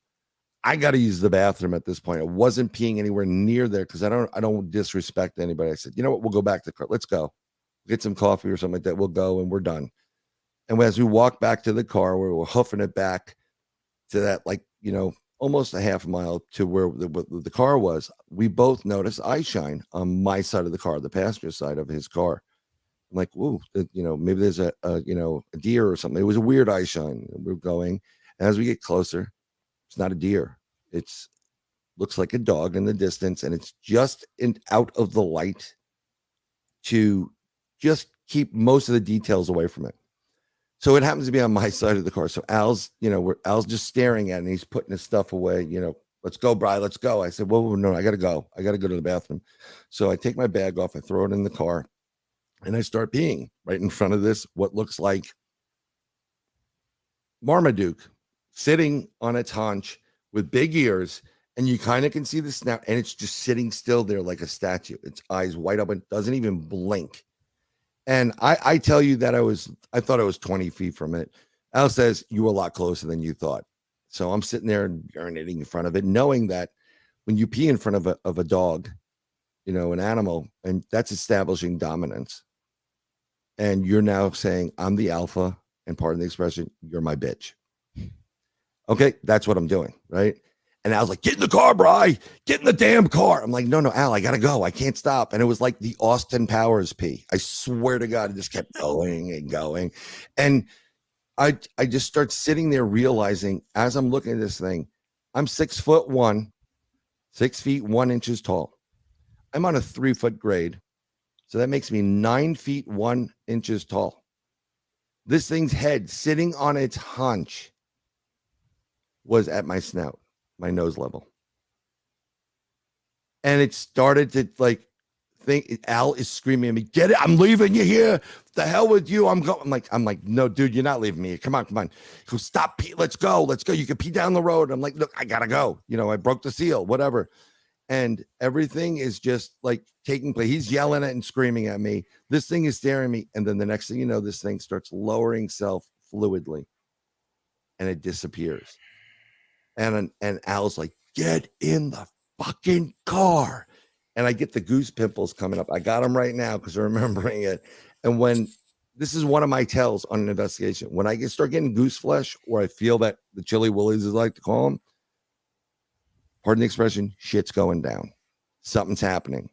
I got to use the bathroom at this point. I wasn't peeing anywhere near there because I don't disrespect anybody. I said, you know what? We'll go back to the car. Let's go get some coffee or something like that. We'll go and we're done. And as we walk back to the car, we were hoofing it back to that, almost a half mile to where the car was. We both noticed eye shine on my side of the car, the passenger side of his car. I'm like, whoa, maybe there's a deer or something. It was a weird eye shine. We're going, and as we get closer, it's not a deer. It's looks like a dog in the distance, and it's just out of the light to just keep most of the details away from it. So it happens to be on my side of the car. So Al's just staring at it, and he's putting his stuff away. Let's go, Bryan, let's go. I said, whoa, no, I got to go. I got to go to the bathroom. So I take my bag off, I throw it in the car. And I start peeing right in front of this, what looks like Marmaduke sitting on its haunch with big ears. And you kind of can see the snout, and it's just sitting still there like a statue. Its eyes wide open, doesn't even blink. And I tell you that I thought I was 20 feet from it. Al says, you were a lot closer than you thought. So I'm sitting there and urinating in front of it, knowing that when you pee in front of a dog, an animal, and that's establishing dominance. And you're now saying, I'm the alpha, and pardon the expression, you're my bitch. Okay, that's what I'm doing, right? And Al's like, get in the car, Bri. Get in the damn car. I'm like, no, Al, I got to go. I can't stop. And it was like the Austin Powers pee. I swear to God, it just kept going and going. And I just start sitting there realizing, as I'm looking at this thing, I'm 6'1", 6 feet 1 inches tall. I'm on a 3-foot grade. So that makes me 9 feet 1 inches tall. This thing's head sitting on its haunch was at my snout, my nose level. And it started to think Al is screaming at me, get it, I'm leaving you here. The hell with you. I'm like, no, dude, you're not leaving me. Come on. He goes, stop, pee, let's go. You can pee down the road. I'm like, look, I gotta go. I broke the seal, whatever. And everything is just like taking place. He's yelling at and screaming at me. This thing is staring at me. And then the next thing you know, this thing starts lowering self fluidly and it disappears. And Al's like, get in the fucking car. And I get the goose pimples coming up. I got them right now because I'm remembering it. And when this is one of my tells on an investigation, when I start getting goose flesh, or I feel that the chili willies, as I like to call them, pardon the expression, shit's going down. Something's happening.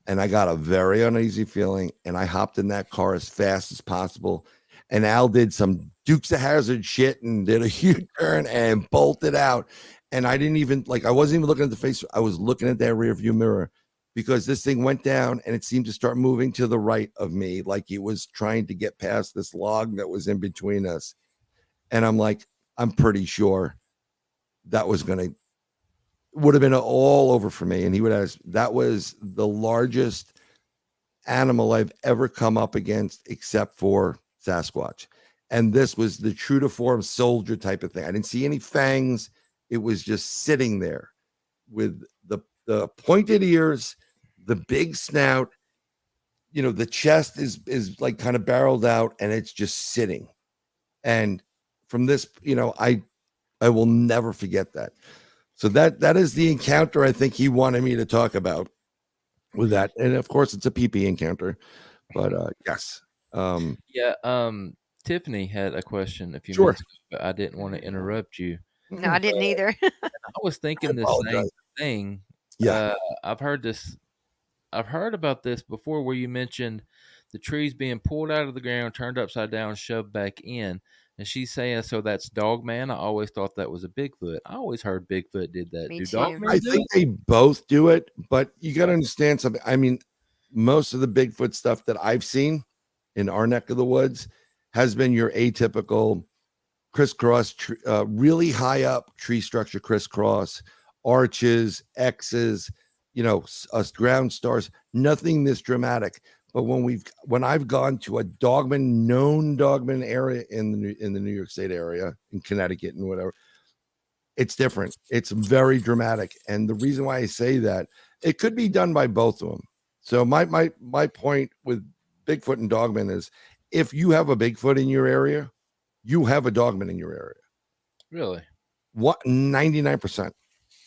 And I got a very uneasy feeling, and I hopped in that car as fast as possible. And Al did some Dukes of Hazzard shit and did a U-turn and bolted out. And I didn't even, I wasn't even looking at the face. I was looking at that rear view mirror because this thing went down and it seemed to start moving to the right of me, like it was trying to get past this log that was in between us. And I'm like, I'm pretty sure that would have been all over for me. And he would ask, that was the largest animal I've ever come up against except for Sasquatch. And this was the true to form soldier type of thing. I didn't see any fangs. It was just sitting there with the pointed ears, the big snout, the chest is like kind of barreled out and it's just sitting. And from this, I will never forget that. So that is the encounter I think he wanted me to talk about with that. And of course it's a PP encounter. But yes. Yeah. Tiffany had a question a few Sure. minutes ago, but I didn't want to interrupt you. No, I didn't either. I was thinking the same apologize. thing. Yeah. I've heard about this before, where you mentioned the trees being pulled out of the ground, turned upside down, shoved back in. And she's saying, so that's Dogman. I always thought that was a Bigfoot. I always heard Bigfoot did that. Me Do too. Dogman I do think it? they both do it, but you got to understand something. I mean, most of the Bigfoot stuff that I've seen in our neck of the woods has been your atypical crisscross, really high up tree structure, crisscross, arches, X's, ground stars, nothing this dramatic. But when I've gone to a known Dogman area in the New York State area, in Connecticut and whatever, it's different. It's very dramatic. And the reason why I say that, it could be done by both of them. So my point with Bigfoot and Dogman is, if you have a Bigfoot in your area, you have a Dogman in your area. Really? What? 99%.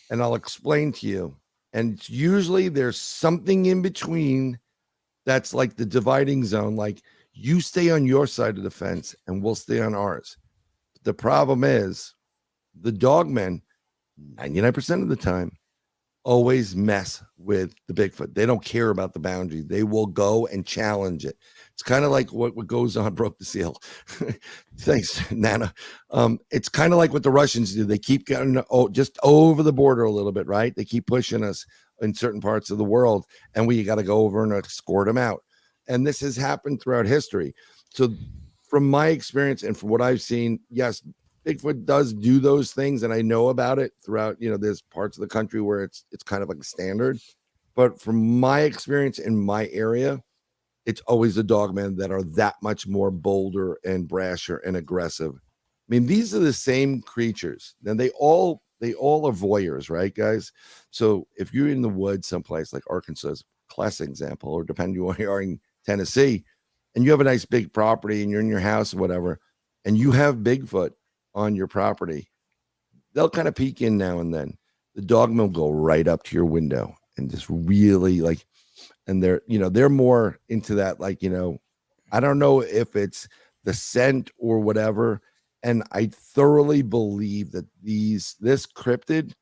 And I'll explain to you. And usually there's something in between that's like the dividing zone. Like, you stay on your side of the fence and we'll stay on ours. The problem is, the Dogmen, 99% of the time, always mess with the Bigfoot. They don't care about the boundary. They will go and challenge it. It's kind of like what goes on broke the seal. Thanks, Nana. It's kind of like what the Russians do. They keep getting just over the border a little bit, right? They keep pushing us in certain parts of the world, and we got to go over and escort them out. And this has happened throughout history. So from my experience and from what I've seen, yes, Bigfoot does do those things, and I know about it throughout, there's parts of the country where it's kind of like a standard. But from my experience in my area, it's always the Dogmen that are that much more bolder and brasher and aggressive. I mean, these are the same creatures. And they all are voyeurs, right, guys? So if you're in the woods someplace like Arkansas, classic example, or depending on where you are in Tennessee, and you have a nice big property and you're in your house or whatever, and you have Bigfoot on your property, they'll kind of peek in now and then. The Dogman will go right up to your window and just really and they're more into that, I don't know if it's the scent or whatever. And I thoroughly believe that this cryptid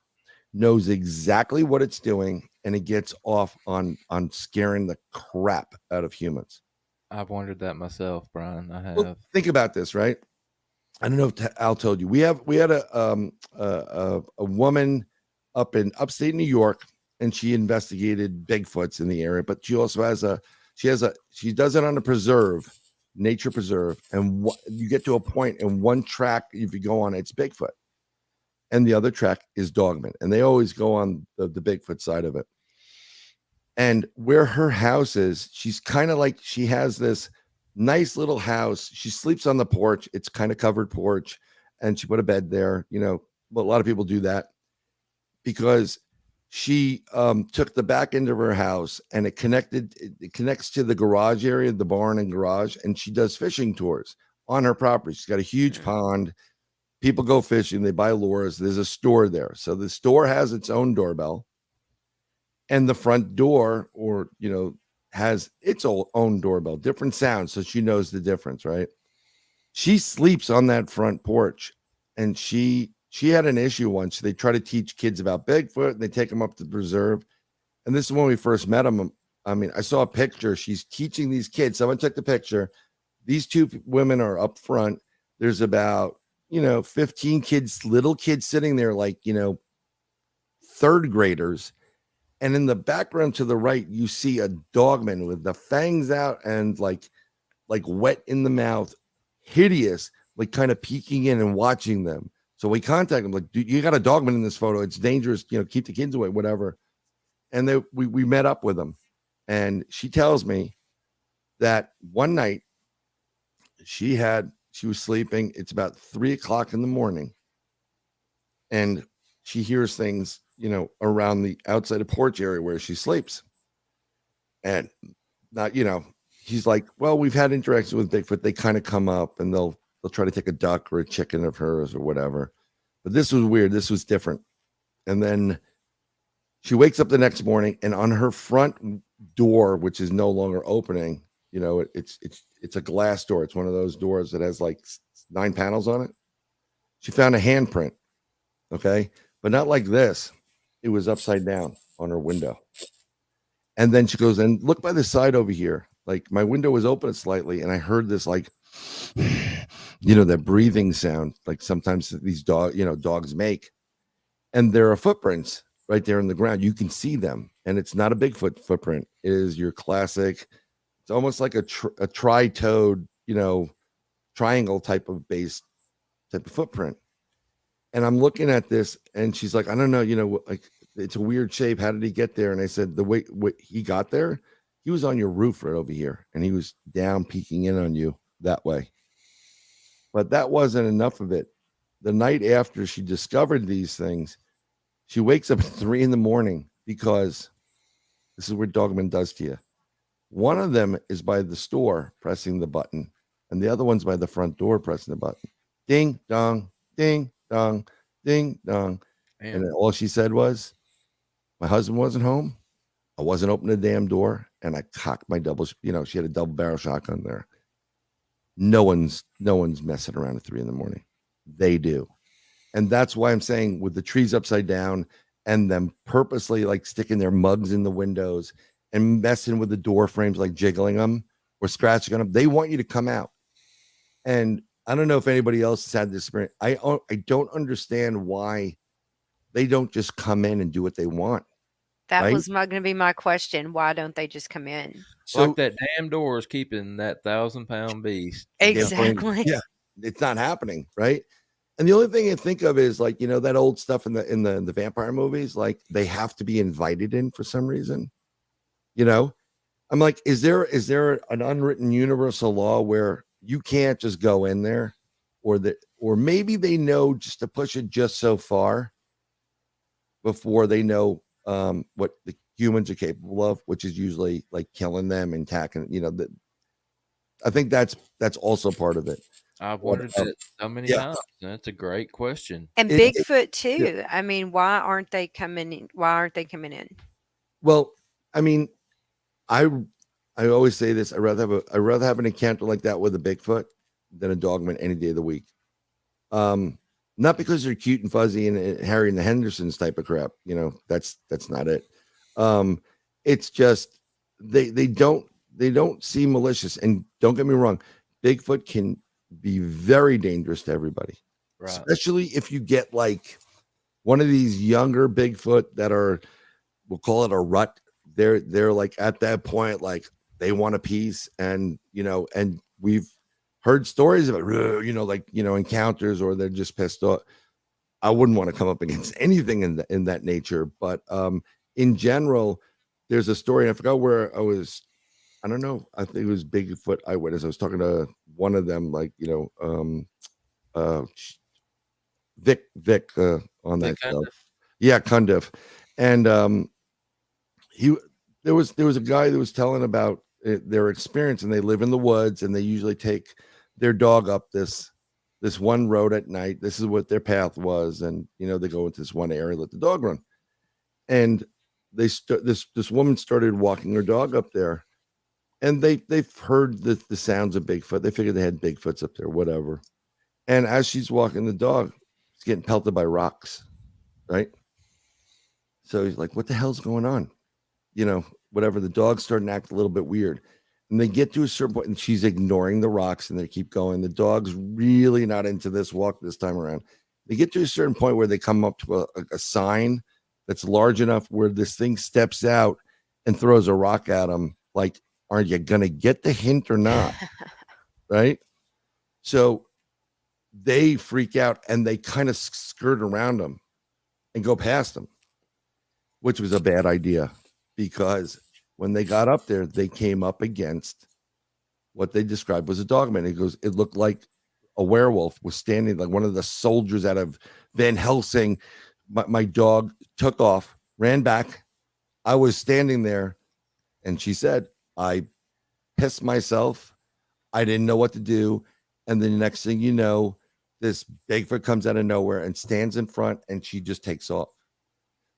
knows exactly what it's doing, and it gets off on scaring the crap out of humans. I've wondered that myself, Brian. I have. Well, think about this, right? I don't know if Al told you. We had a woman up in upstate New York, and she investigated Bigfoots in the area. But she also she does it on a nature preserve, and you get to a point in one track, if you go on, it's Bigfoot, and the other track is Dogman, and they always go on the Bigfoot side of it. And where her house is, she's kind of like, she has this nice little house. She sleeps on the porch. It's kind of covered porch, and she put a bed there. But a lot of people do that because she took the back end of her house, and it connects to the garage area, the barn and garage, and she does fishing tours on her property. She's got a huge pond. People go fishing. They buy lures. There's a store there. So the store has its own doorbell, and the front door, has its own doorbell, different sounds, so she knows the difference, right? She sleeps on that front porch, and she had an issue once. They try to teach kids about Bigfoot, and they take them up to the preserve. And this is when we first met them. I mean, I saw a picture. She's teaching these kids. Someone took the picture. These two women are up front. There's about 15 kids, little kids sitting there, like third graders. And in the background to the right, you see a Dogman with the fangs out and like wet in the mouth, hideous, like kind of peeking in and watching them. So we contact them, like, dude, you got a Dogman in this photo. It's dangerous, keep the kids away, whatever. And we met up with them. And she tells me that one night she was sleeping. It's about 3:00 in the morning. And she hears things, around the outside of porch area where she sleeps. And not, he's like, well, we've had interactions with Bigfoot. They kind of come up and they'll try to take a duck or a chicken of hers or whatever. But this was weird. This was different. And then she wakes up the next morning, and on her front door, which is no longer opening, it's a glass door. It's one of those doors that has like 9 panels on it. She found a handprint. Okay. But not like this. It was upside down on her window. And then she goes, and look by the side over here. Like my window was open slightly, and I heard this like, that breathing sound, like sometimes these dogs make. And there are footprints right there in the ground. You can see them, and it's not a Bigfoot footprint. It is your classic. It's almost like a tri-toed, triangle type of footprint. And I'm looking at this, and she's like, I don't know, like it's a weird shape. How did he get there? And I said, the way he got there, he was on your roof right over here, and he was down peeking in on you that way. But that wasn't enough of it. The night after she discovered these things, she wakes up at 3 a.m. because this is what Dogman does to you. One of them is by the store pressing the button, and the other one's by the front door pressing the button. Ding, dong, ding, dong, ding, dong. Damn. And all she said was, my husband wasn't home. I wasn't opening the damn door, and I cocked my she had a double barrel shotgun there. No one's messing around at 3 a.m. They do. And that's why I'm saying with the trees upside down and them purposely like sticking their mugs in the windows and messing with the door frames, like jiggling them or scratching on them, they want you to come out. And I don't know if anybody else has had this experience. I don't understand why they don't just come in and do what they want. That right? was going to be my question. Why don't they just come in? So like that damn door is keeping that 1,000-pound beast. Exactly. Yeah, it's not happening, right? And the only thing I think of is like, that old stuff in the vampire movies, like they have to be invited in for some reason. I'm like, is there an unwritten universal law where you can't just go in there, or maybe they know just to push it just so far before they know what the humans are capable of, which is usually like killing them and attacking. I think that's also part part of it. I've wondered that so many times. That's a great question. And Bigfoot too. I mean, why aren't they coming in? Why aren't they coming in? Well, I mean, I always say this. I'd rather have an encounter like that with a Bigfoot than a Dogman any day of the week. Not because they're cute and fuzzy and Harry and the Hendersons type of crap. That's not it. It's just they don't seem malicious. And don't get me wrong, Bigfoot can be very dangerous to everybody, right? Especially if you get like one of these younger Bigfoot that are, we'll call it a rut. They're like at that point, like they want a piece, and and we've heard stories about encounters, or they're just pissed off. I wouldn't want to come up against anything in that nature, but in general, there's a story. I forgot where I was. I don't know. I think it was Bigfoot Eyewitness. I was talking to one of them, like Vic on that show. Yeah, Cundiff. And there was a guy that was telling about their experience, and they live in the woods, and they usually take their dog up this one road at night. This is what their path was, and they go into this one area, let the dog run, and this woman started walking her dog up there. And they've heard the sounds of Bigfoot. They figured they had Bigfoots up there, whatever. And as she's walking the dog, she's getting pelted by rocks, right? So he's like, what the hell's going on? Whatever. The dog's starting to act a little bit weird. And they get to a certain point, and she's ignoring the rocks, and they keep going. The dog's really not into this walk this time around. They get to a certain point where they come up to a sign that's large enough where this thing steps out and throws a rock at them, like, are you going to get the hint or not? Right? So they freak out, and they kind of skirt around them and go past them, which was a bad idea, because when they got up there, they came up against what they described was a dogman. It looked like a werewolf was standing, like one of the soldiers out of Van Helsing. My dog took off, ran back. I was standing there, And she said, I pissed myself. I didn't know what to do. And then the next thing you know, this Bigfoot comes out of nowhere and stands in front, and she just takes off.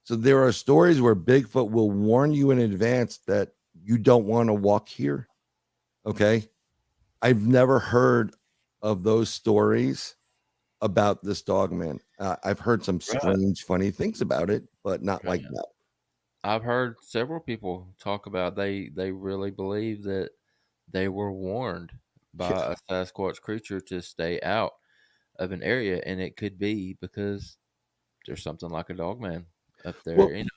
So there are stories where Bigfoot will warn you in advance that you don't want to walk here. Okay. I've never heard of those stories about this dog man. I've heard some strange, funny things about it, but not like that. I've heard several people talk about they really believe that they were warned by a Sasquatch creature to stay out of an area, and it could be because there's something like a dog man up there. Well, And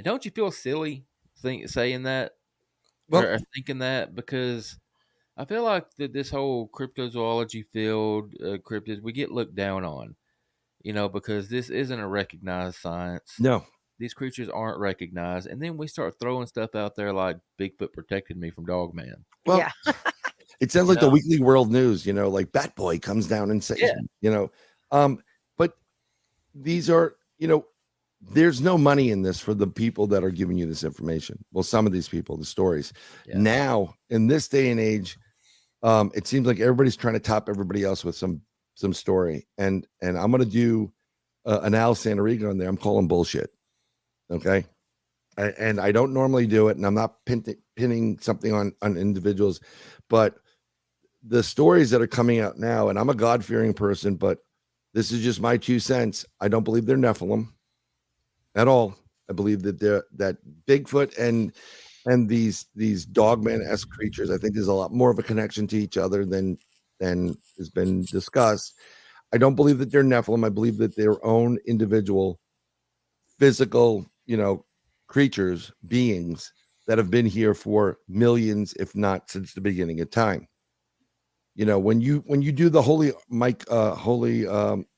don't you feel silly saying that well, or thinking that? Because I feel like that this whole cryptozoology field, cryptids, we get looked down on, because this isn't a recognized science. no. These creatures aren't recognized, and then we start throwing stuff out there like Bigfoot protected me from Dog Man. Well, Yeah. it sounds like the Weekly World News, like Bat Boy comes down and saves me, but these are, there's no money in this for the people that are giving you this information. Well, some of these people, the stories. Yeah. Now, in this day and age, it seems like everybody's trying to top everybody else with some story. And I'm going to do an Al Santariga on there. I'm calling bullshit. Okay. And I don't normally do it, and I'm not pinning something on individuals, but the stories that are coming out now, and I'm a God-fearing person, but this is just my 2 cents. I don't believe they're Nephilim at all. I believe that that Bigfoot and these dogman-esque creatures, I think there's a lot more of a connection to each other than has been discussed. I don't believe that they're Nephilim. I believe that their own individual physical, creatures, beings that have been here for millions, if not since the beginning of time. When you do the holy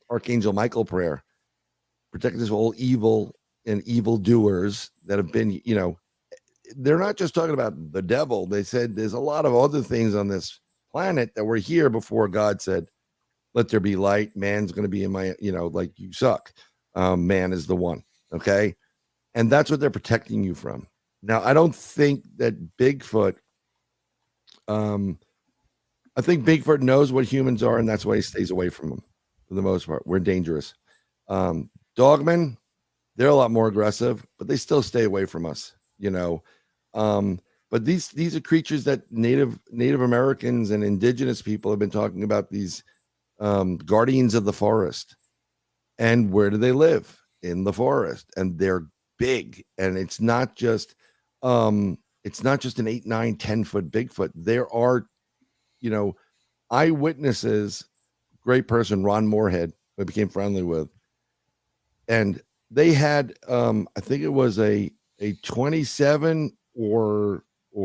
Archangel Michael prayer, protect us from all evil and evildoers that have been, they're not just talking about the devil. They said there's a lot of other things on this planet that were here before God said, let there be light. Man's going to be in my, like, you suck. Man is the one. Okay. And that's what they're protecting you from. Now, I don't think that Bigfoot, I think Bigfoot knows what humans are, and that's why he stays away from them for the most part. We're dangerous. Dogmen, they're a lot more aggressive, but they still stay away from us, But these are creatures that Native Americans and indigenous people have been talking about, these guardians of the forest. And where do they live? In the forest. And they're big. And it's not just an 8, 9, 10 foot Bigfoot. There are, eyewitnesses, great person, Ron Moorhead, who I became friendly with. And they had, I think it was a 27 or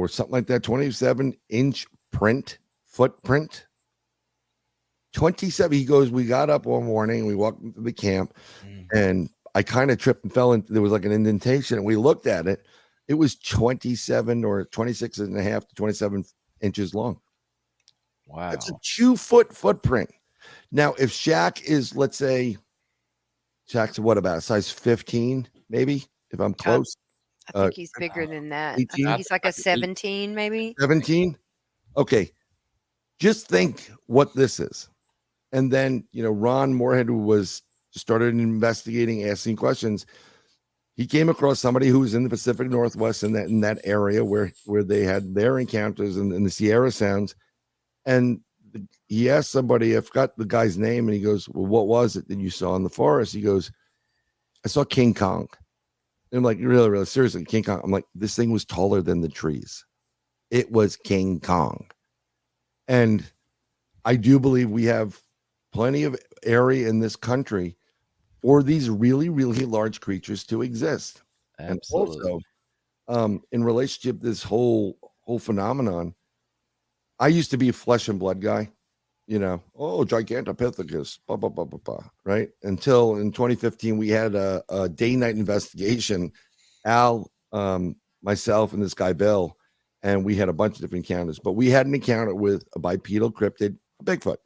something like that, 27-inch footprint. 27. He goes, we got up one morning, we walked into the camp, and I kind of tripped and fell into, there was like an indentation, and we looked at it. It was 27 or 26 and a half to 27 inches long. Wow. That's a 2-foot footprint. Now, if Shaq is, let's say, Shaq's what, about size 15, maybe, if I'm close. I think he's bigger than that. 18? I think he's like a 17, maybe. 17? Okay. Just think what this is. And then, Ron Moorhead, who started investigating, asking questions, he came across somebody who was in the Pacific Northwest in that area where they had their encounters in the Sierra Sounds. And he asked somebody, I forgot the guy's name, and he goes, well, what was it that you saw in the forest? He goes, I saw King Kong. And I'm like, really, really, seriously, King Kong? I'm like, this thing was taller than the trees. It was King Kong. And I do believe we have plenty of area in this country for these really, really large creatures to exist. Absolutely. And also, in relationship to this whole phenomenon, I used to be a flesh and blood guy, Gigantopithecus, blah, blah, blah, blah, blah, right? Until in 2015, we had a day-night investigation, Al, myself, and this guy, Bill, and we had a bunch of different encounters. But we had an encounter with a bipedal cryptid, a Bigfoot.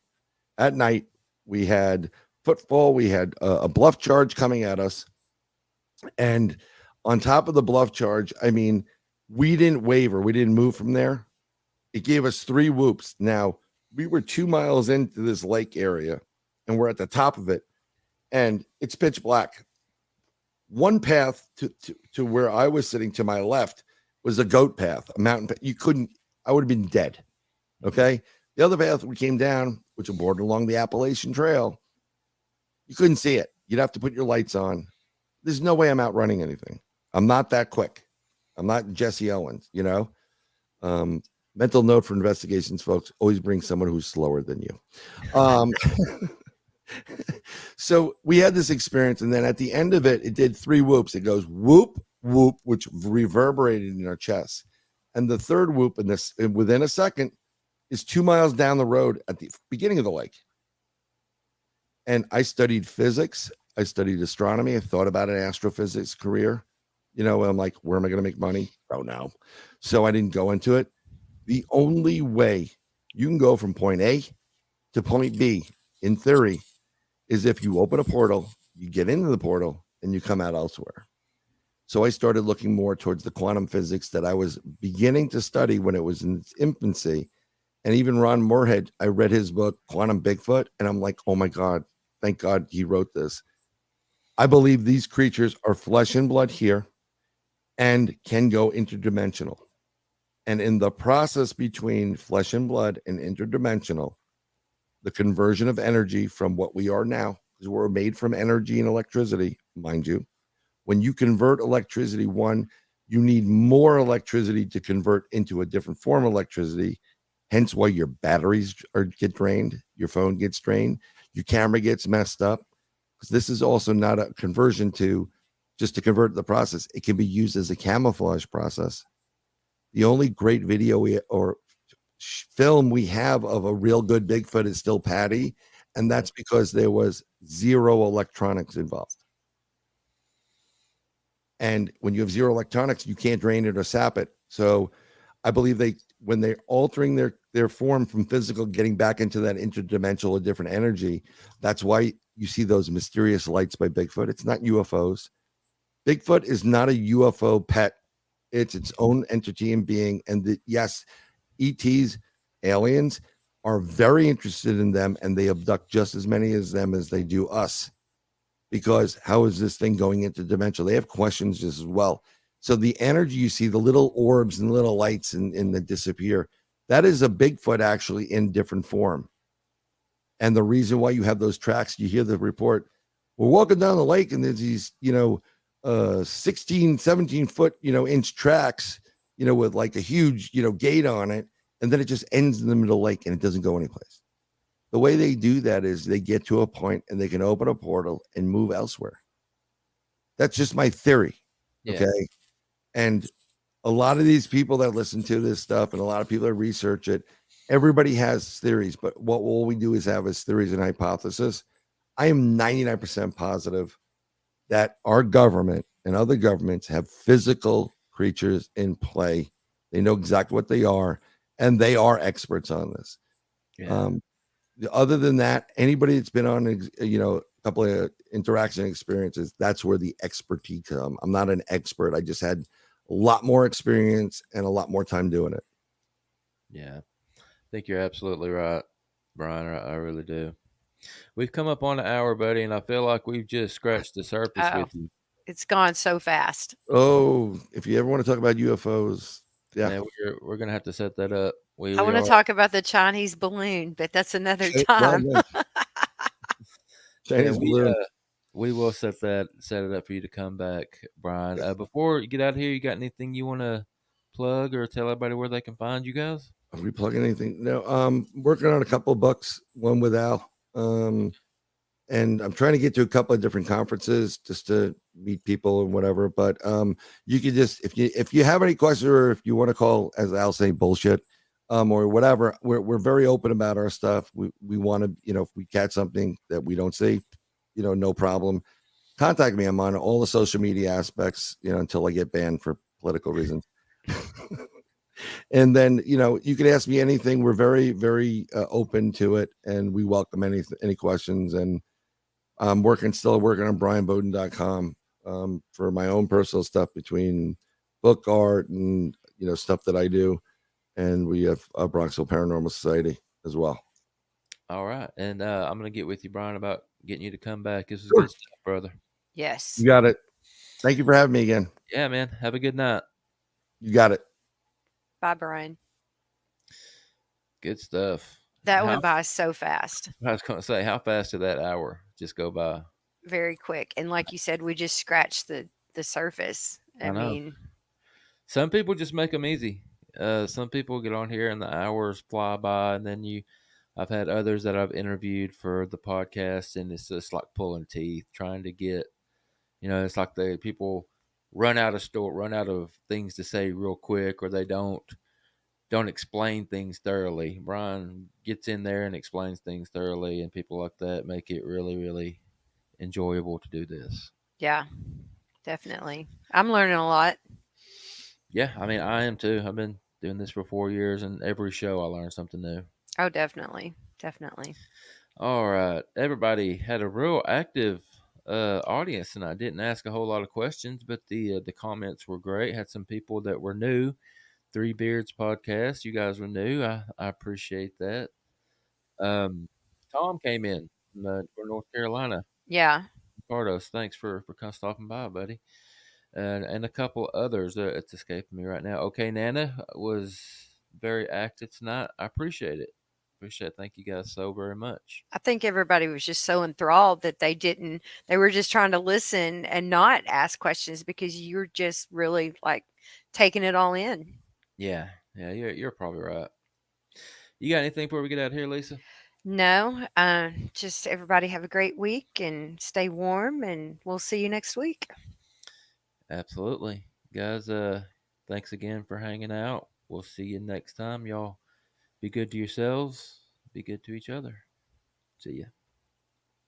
At night, we had footfall, we had a bluff charge coming at us. And on top of the bluff charge, I mean, We didn't waver. We didn't move from there. It gave us 3 whoops. Now, we were 2 miles into this lake area, and we're at the top of it, and it's pitch black. One path to where I was sitting to my left was a goat path, a mountain path. I would have been dead. Okay. The other path we came down, which bordered along the Appalachian Trail, you couldn't see it. You'd have to put your lights on. There's no way I'm outrunning anything. I'm not that quick. I'm not Jesse Owens, you know. Mental note for investigations, folks: always bring someone who's slower than you. So we had this experience, and then at the end of it, it did 3 whoops. It goes whoop, whoop, which reverberated in our chests. And the third whoop, within a second, is 2 miles down the road at the beginning of the lake. And I studied physics. I studied astronomy. I thought about an astrophysics career. You know, I'm like, where am I going to make money? Oh, no. So I didn't go into it. The only way you can go from point A to point B, in theory, is if you open a portal, you get into the portal, and you come out elsewhere. So I started looking more towards the quantum physics that I was beginning to study when it was in its infancy. And even Ron Moorhead, I read his book, Quantum Bigfoot, and I'm like, oh my God, thank God he wrote this. I believe these creatures are flesh and blood here and can go interdimensional. And in the process between flesh and blood and interdimensional, the conversion of energy from what we are now, because we're made from energy and electricity, mind you. When you convert electricity, you need more electricity to convert into a different form of electricity. Hence why your batteries get drained, your phone gets drained, your camera gets messed up. Because this is also not a conversion just to convert the process. It can be used as a camouflage process. The only great video or film we have of a real good Bigfoot is still Patty, and that's because there was 0 electronics involved. And when you have 0 electronics, you can't drain it or sap it. So I believe when they're altering their form from physical, getting back into that interdimensional or different energy, that's why you see those mysterious lights by Bigfoot. It's not UFOs. Bigfoot is not a UFO pet. It's its own entity and being. And yes, ETs, aliens, are very interested in them, and they abduct just as many as them as they do us. Because how is this thing going interdimensional? They have questions just as well. So the energy you see, the little orbs and little lights and that disappear, that is a Bigfoot actually in different form. And the reason why you have those tracks, you hear the report, we're walking down the lake and there's these, 16, 17 foot, inch tracks, with like a huge, gate on it. And then it just ends in the middle of the lake and it doesn't go anyplace. The way they do that is they get to a point and they can open a portal and move elsewhere. That's just my theory. Yeah. Okay. And a lot of these people that listen to this stuff and a lot of people that research it, everybody has theories, but what all we do is have is theories and hypothesis. I am 99% positive that our government and other governments have physical creatures in play. They know exactly what they are, and they are experts on this. Yeah. Other than that, anybody that's been on, a couple of interaction experiences, that's where the expertise comes. I'm not an expert. I just had a lot more experience and a lot more time doing it. Yeah, I think you're absolutely right, Brian. I really do. We've come up on an hour, buddy, and I feel like we've just scratched the surface with you. It's gone so fast. Oh, if you ever want to talk about UFOs, yeah, we're gonna have to set that up. I want to talk about the Chinese balloon, but that's another time. Chinese balloon. We will set it up for you to come back, Brian. Before you get out of here, you got anything you want to plug or tell everybody where they can find you guys? Are we plugging anything? No. Working on a couple of books, one with Al. And I'm trying to get to a couple of different conferences just to meet people and whatever. But you could just, if you have any questions or if you want to call, as Al say, bullshit, or whatever, we're very open about our stuff. We want to, if we catch something that we don't see, no problem. Contact me. I'm on all the social media aspects, until I get banned for political reasons. And then, you can ask me anything. We're very, very open to it, and we welcome any questions. And I'm still working on BryanBowden.com for my own personal stuff between book art and stuff that I do, and we have a Bronxville Paranormal Society as well. All right, and I'm gonna get with you, Bryan, about getting you to come back. This is Sure. good stuff, brother. Yes. You got it. Thank you for having me again. Yeah, man. Have a good night. You got it. Bye, Brian. Good stuff. That How, went by so fast. I was gonna say, how fast did that hour just go by? Very quick. And like you said, we just scratched the surface. I I know. mean, Some people just make them easy. Some people get on here and the hours fly by, and then I've had others that I've interviewed for the podcast, and it's just like pulling teeth, trying to get, it's like people run out of things to say real quick, or they don't explain things thoroughly. Bryan gets in there and explains things thoroughly, and people like that make it really, really enjoyable to do this. yeah, definitely. I'm learning a lot. Yeah, I mean, I am too. I've been doing this for 4 years, and every show I learn something new. Oh, definitely. Definitely. All right, everybody had a real active audience, and I didn't ask a whole lot of questions, but the comments were great. Had some people that were new. Three Beards podcast, you guys were new. I appreciate that. Tom came in from North Carolina. Yeah. Cardos, thanks for stopping by, buddy. And a couple others. It's escaping me right now. Okay, Nana was very active tonight. I appreciate it. Thank you guys so very much. I think everybody was just so enthralled that they were just trying to listen and not ask questions because you're just really like taking it all in. Yeah, you're probably right. You got anything before we get out of here, Lisa? No, just everybody have a great week and stay warm, and we'll see you next week. Absolutely, guys. Thanks again for hanging out. We'll see you next time, y'all. Be good to yourselves. Be good to each other. See ya.